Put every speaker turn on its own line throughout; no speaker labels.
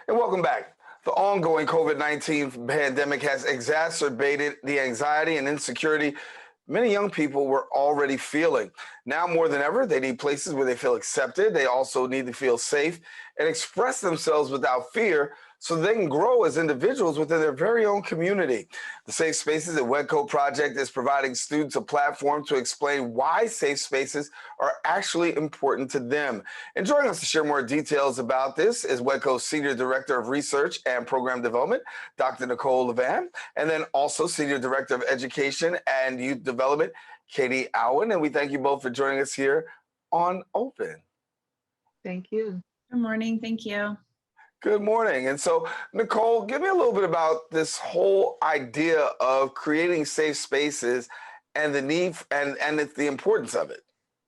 And welcome back. The ongoing COVID-19 pandemic has exacerbated the anxiety and insecurity many young people were already feeling. Now more than ever, they need places where they feel accepted. They also need to feel safe and express themselves without fear so they can grow as individuals within their very own community. The Safe Spaces at WHEDco project is providing students a platform to explain why safe spaces are actually important to them. And joining us to share more details about this is WHEDco's Senior Director of Research and Program Development, Dr. Nicole Lavan, and then also Senior Director of Education and Youth Development, Katie Aylwin. And we thank you both for joining us here on Open.
Thank you.
Good morning. Thank you.
Good morning. And so, Nicole, give me a little bit about this whole idea of creating safe spaces and the need and the importance of it.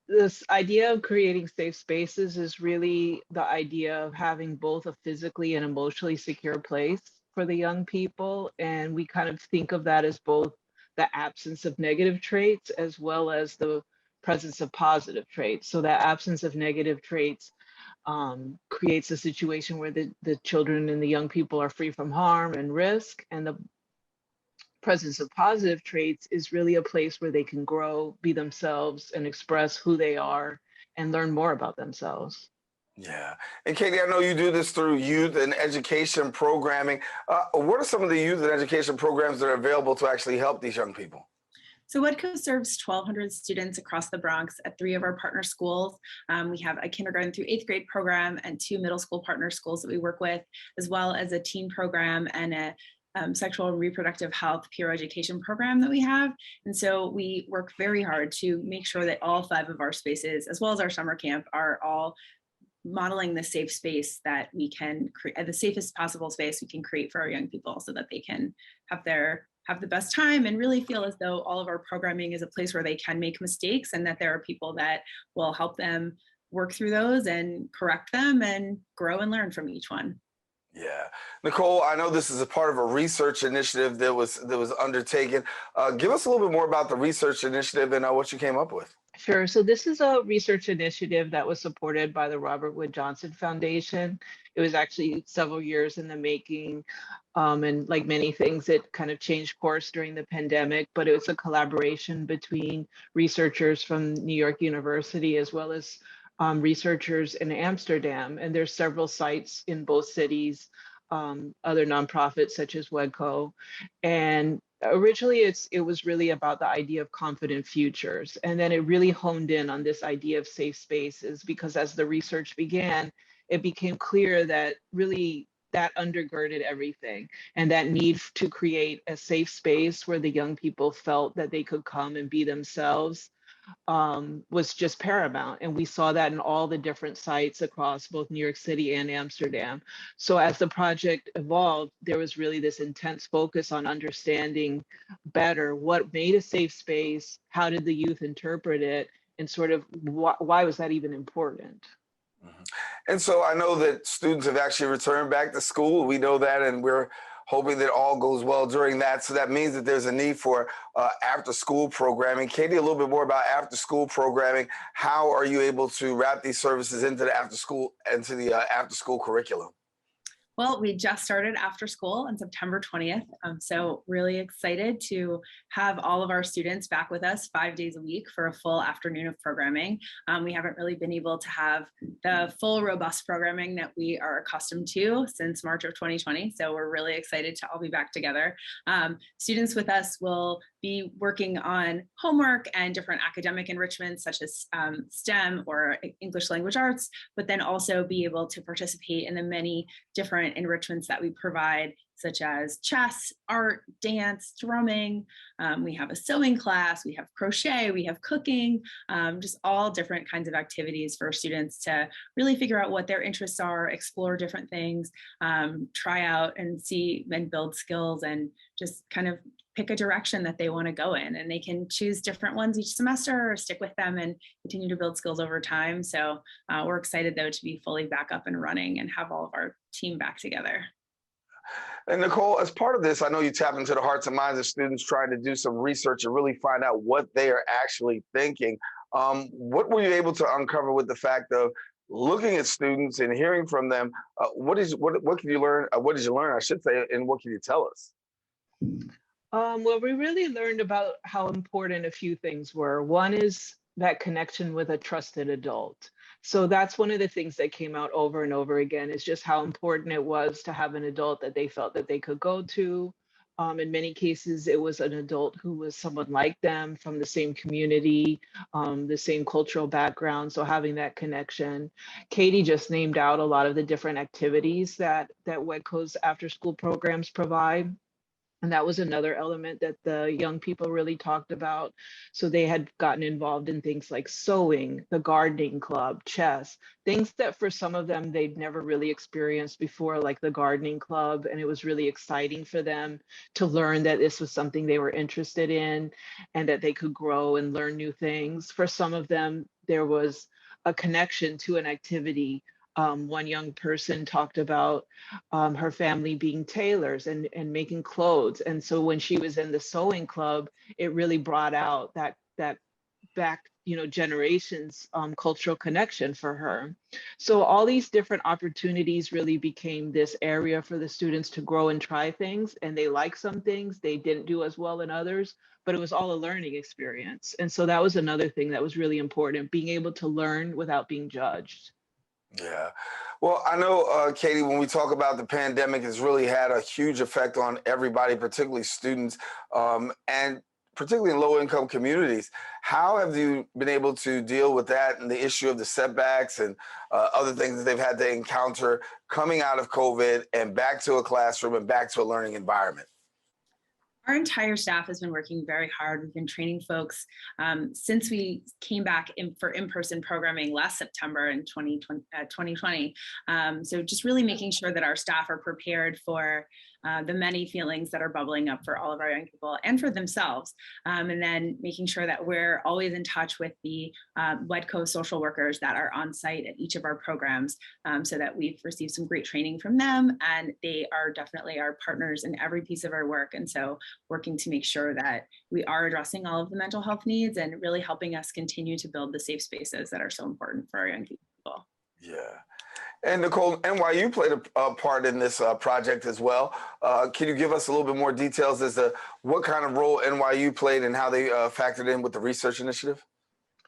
This idea of creating safe spaces is really the idea of having both a physically and emotionally secure place for the young people. And we kind of think of that as both the absence of negative traits as well as the presence of positive traits. So that absence of negative traits creates a situation where the children and the young people are free from harm and risk, and the presence of positive traits is really a place where they can grow, be themselves, and express who they are and learn more about themselves.
Yeah. And Katie, I know you do this through youth and education programming. What are some of the youth and education programs that are available to actually help these young people?
So WHEDco serves 1,200 students across the Bronx at 3 of our partner schools. We have a kindergarten through 8th grade program and 2 middle school partner schools that we work with, as well as a teen program and a sexual and reproductive health peer education program that we have. And so we work very hard to make sure that all 5 of our spaces, as well as our summer camp, are all modeling the safe space that we can create, the safest possible space we can create for our young people so that they can have the best time and really feel as though all of our programming is a place where they can make mistakes and that there are people that will help them work through those and correct them and grow and learn from each one.
Yeah. Nicole, I know this is a part of a research initiative that was undertaken. Give us a little bit more about the research initiative and what you came up with.
Sure. So this is a research initiative that was supported by the Robert Wood Johnson Foundation. It was actually several years in the making. And like many things, it kind of changed course during the pandemic, but it was a collaboration between researchers from New York University as well as researchers in Amsterdam. And there's several sites in both cities, other nonprofits such as WHEDco. And originally it was really about the idea of confident futures. And then it really honed in on this idea of safe spaces, because as the research began, it became clear that really that undergirded everything, and that need to create a safe space where the young people felt that they could come and be themselves was just paramount. And we saw that in all the different sites across both New York City and Amsterdam. So as the project evolved, there was really this intense focus on understanding better what made a safe space, how did the youth interpret it, and sort of why was that even important?
And so I know that students have actually returned back to school. We know that, and we're hoping that all goes well during that. So that means that there's a need for after-school programming. Katie, a little bit more about after-school programming. How are you able to wrap these services into the after-school curriculum?
Well, we just started after school on September 20th. So really excited to have all of our students back with us 5 days a week for a full afternoon of programming. We haven't really been able to have the full robust programming that we are accustomed to since March of 2020. So we're really excited to all be back together. Students with us will be working on homework and different academic enrichments such as STEM or English language arts, but then also be able to participate in the many different enrichments that we provide, such as chess, art, dance, drumming. We have a sewing class, we have crochet, we have cooking, just all different kinds of activities for students to really figure out what their interests are, explore different things, try out and see and build skills, and just kind of pick a direction that they want to go in. And they can choose different ones each semester or stick with them and continue to build skills over time. So we're excited though to be fully back up and running and have all of our team back together.
And Nicole, as part of this, I know you tap into the hearts and minds of students trying to do some research and really find out what they are actually thinking. What were you able to uncover with the fact of looking at students and hearing from them, what can you learn? What did you learn, I should say, and what can you tell us?
Well, we really learned about how important a few things were. One is that connection with a trusted adult. So that's one of the things that came out over and over again, is just how important it was to have an adult that they felt that they could go to. In many cases, it was an adult who was someone like them from the same community, the same cultural background. So having that connection. Katie just named out a lot of the different activities that WHEDco's after school programs provide. And that was another element that the young people really talked about. So they had gotten involved in things like sewing, the gardening club, chess, things that for some of them they'd never really experienced before, like the gardening club. And it was really exciting for them to learn that this was something they were interested in and that they could grow and learn new things. For some of them, there was a connection to an activity. One young person talked about her family being tailors and making clothes. And so when she was in the sewing club, it really brought out that back, generations cultural connection for her. So all these different opportunities really became this area for the students to grow and try things. And they liked some things, they didn't do as well in others, but it was all a learning experience. And so that was another thing that was really important, being able to learn without being judged.
Yeah. Well, I know, Katie, when we talk about the pandemic, it's really had a huge effect on everybody, particularly students, and particularly in low-income communities. How have you been able to deal with that and the issue of the setbacks and other things that they've had to encounter coming out of COVID and back to a classroom and back to a learning environment?
Our entire staff has been working very hard. We've been training folks since we came back for in-person programming last September in 2020. So just really making sure that our staff are prepared for the many feelings that are bubbling up for all of our young people and for themselves. And then making sure that we're always in touch with the WHEDco social workers that are on site at each of our programs, so that we've received some great training from them, and they are definitely our partners in every piece of our work. And so working to make sure that we are addressing all of the mental health needs and really helping us continue to build the safe spaces that are so important for our young people.
Yeah. And Nicole, NYU played a part in this project as well. Can you give us a little bit more details as to what kind of role NYU played and how they factored in with the research initiative?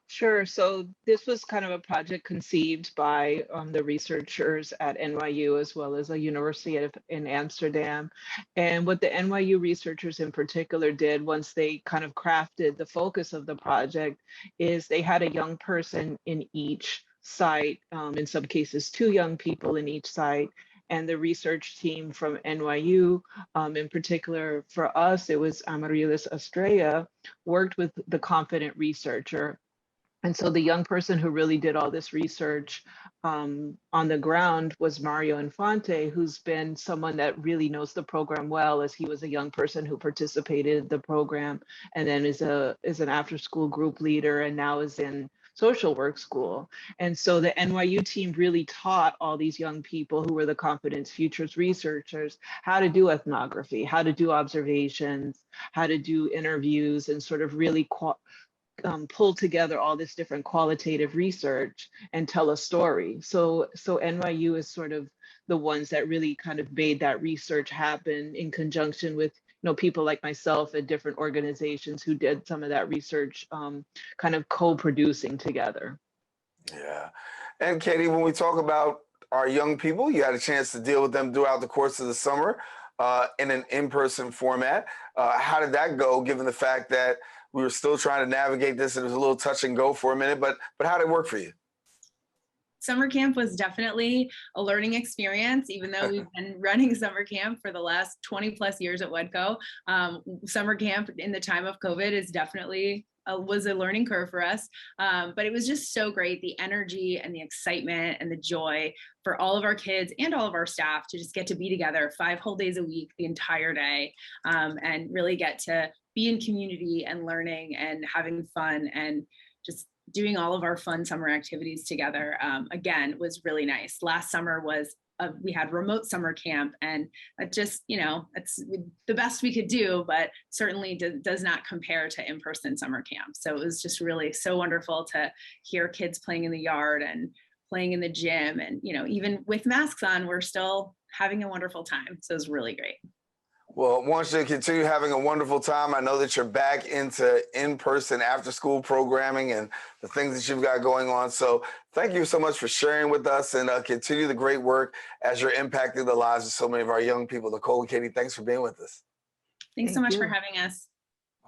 Sure. So this was kind of a project conceived by the researchers at NYU as well as a university in Amsterdam. And what the NYU researchers in particular did once they kind of crafted the focus of the project is they had a young person in each site, in some cases, two young people in each site. And the research team from NYU, in particular for us, it was Amaryllis Estrella, worked with the confident researcher. And so the young person who really did all this research on the ground was Mario Infante, who's been someone that really knows the program well, as he was a young person who participated in the program and then is an after school group leader and now is in social work school. And so the NYU team really taught all these young people who were the Confidence Futures researchers how to do ethnography, how to do observations, how to do interviews, and sort of really pull together all this different qualitative research and tell a story. So NYU is sort of the ones that really kind of made that research happen in conjunction with people like myself at different organizations who did some of that research, kind of co-producing together.
Yeah. And Katie, when we talk about our young people, you had a chance to deal with them throughout the course of the summer in an in-person format. How did that go, given the fact that we were still trying to navigate this and it was a little touch and go for a minute, but how did it work for you?
Summer camp was definitely a learning experience, even though we've been running summer camp for the last 20 plus years at WHEDco. Summer camp in the time of COVID is definitely was a learning curve for us. But it was just so great, the energy and the excitement and the joy for all of our kids and all of our staff to just get to be together 5 whole days a week, the entire day, and really get to be in community and learning and having fun and just doing all of our fun summer activities together, again, was really nice. Last summer was we had remote summer camp, and it just, it's the best we could do, but certainly does not compare to in-person summer camp. So it was just really so wonderful to hear kids playing in the yard and playing in the gym. And, even with masks on, we're still having a wonderful time. So it's really great.
Well, I want you to continue having a wonderful time. I know that you're back into in-person after-school programming and the things that you've got going on. So thank you so much for sharing with us, and continue the great work as you're impacting the lives of so many of our young people. Nicole and Katie, thanks for being with us.
Thanks so much for having us.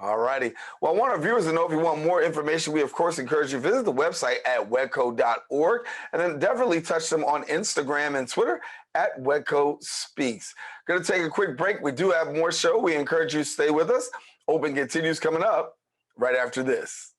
All righty. Well, I want our viewers to know if you want more information, we of course encourage you to visit the website at WHEDco.org, and then definitely touch them on Instagram and Twitter at WHEDco Speaks. Going to take a quick break. We do have more show. We encourage you to stay with us. Open continues coming up right after this.